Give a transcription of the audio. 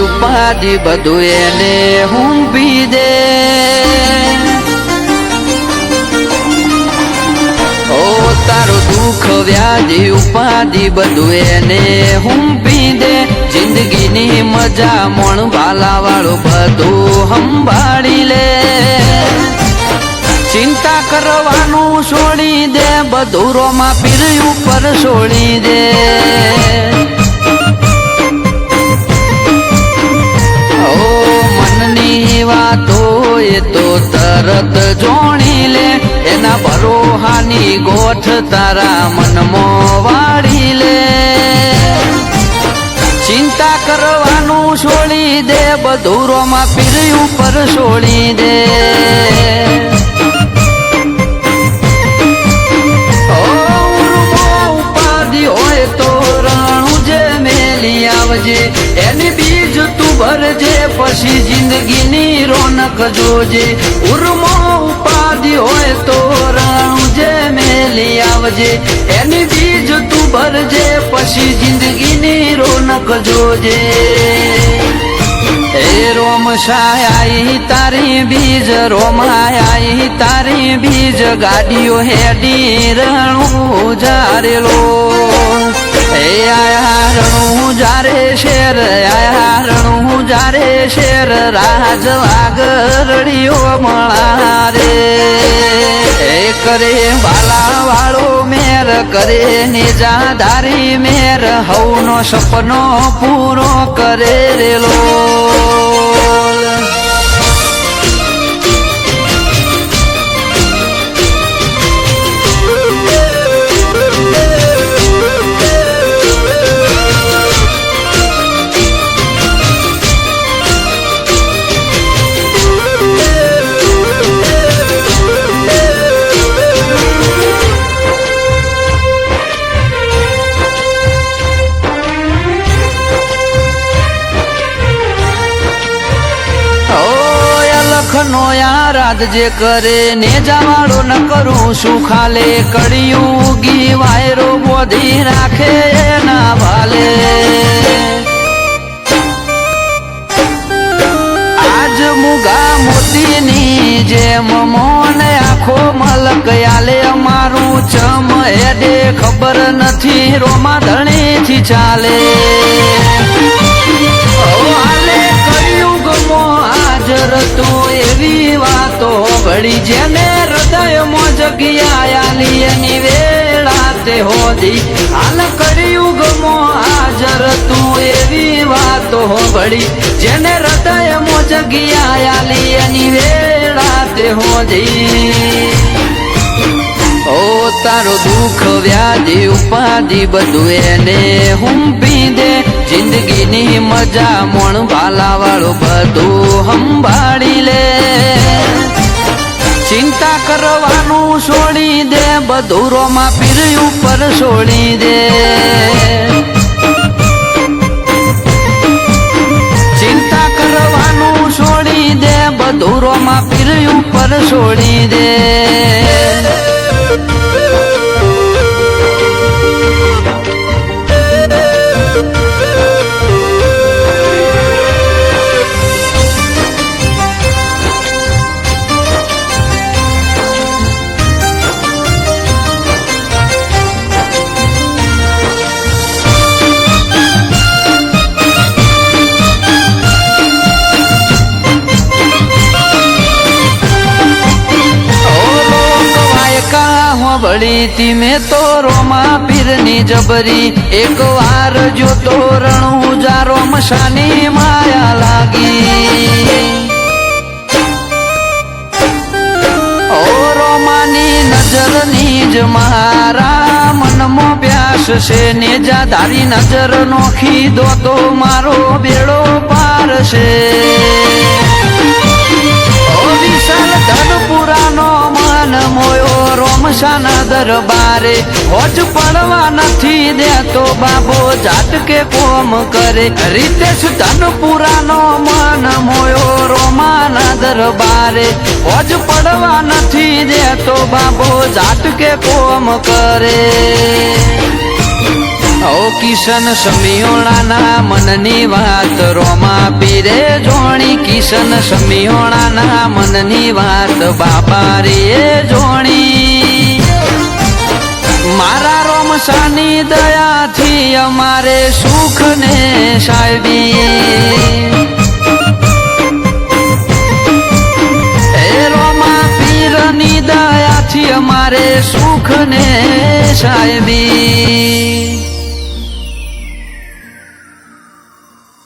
ઉપાધિ બધું એને હુંપી દે ઓ તારું દુઃખ વ્યાધિ ઉપાધિ બધું એને હુંપી દે જિંદગીની મજા મોણ ભાલા વાળું બધું સંભાળી લે ચિંતા કરવાનું છોડી દે બધું રોમા પીર ઉપર છોડી દે વાતો એ તો તરત જોણી લે એના ભરોહાની ગોઠ તારા મનમાં વાળી લે ચિંતા કરવાનું છોડી દે બધું રોમા પીર ઉપર છોડી દે ઉપાધિ હોય તો રણું જે મેલી આવજે એની બીજ તું ભરજે પછી જિંદગીની રોનક જોજે ઉર્મો ઉપાધિ હોય તો રણું જે મેલી આવજે એની બીજ તું ભરજે પછી જિંદગીની રોનક જોજે એ રોમ શાય તારી બીજ રોમાય તારી બીજ ગાડીઓ હેડી રણું જારેલો એ આયા રણું જારે શેર આયા રણું જારે શેર રાજ વાગરડીઓ મળા રે એ કરે બાલા વાળો મેર કરે નિજાધારી મેર હવનો સપનો પૂરો કરે રેલો નો યાદ જે કરે ને જવાડો ન કરું શું ખાલે કડિયું ગી વાયરો બોધી રાખે એના ભાલે આજ મુગા મોતીની જેમ મોન આખો મલક આલે અમારું ચમ હેડે ખબર નથી રોમા ધણીથી ચાલે તું એવી વાતો વળી જેને હૃદયમાં જગ્યા આલી એની વેળા તે હોદી હાલ કળિયુગમો હાજર તું એવી વાતો વળી જેને હૃદયમાં જગ્યા આલી એની વેળા તે હોદી ઓ તારો દુઃખ વ્યાધિ ઉપાધિ બધું એને હુંપી દે જિંદગીની મજા મોણ ભાલા વાળું બધું સંભાળી લે ચિંતા કરવાનું છોડી દે બધું રોમા પીર ઉપર છોડી દે ચિંતા કરવાનું છોડી દે બધું રોમા પીર ઉપર છોડી દે વળી તીમે તો રોમા પીરની જબરી એક વાર જો તો રણું જારો મશાની માયા લાગી ઓ રોમાની નજરની જ મારા મનમાં પ્યાસ છે ને જા તારી નજર નોખી દો તો મારો બેડો પાર છે ઓ વિશાલ ધનપુરાનો મન મોયો રોમશાના દરબારે હોજ પડવા નથી દેતો બાબો જાટકે કોમ કરે રીતેશ ધનપુરાનો મન મોયો રોમાના દરબારે હોજ પડવા નથી દેતો બાબો જાટકે કોમ કરે ઓ કિશન સમિયોણાના મનની વાત રોમા પીરે જોણી કિશન સમિયોણાના મનની વાત બાબા રે જોણી મારા રોમશાની દયાથી અમારે સુખ ને સાહેબી હે રોમા પીરની દયાથી અમારે સુખ ને સાહેબી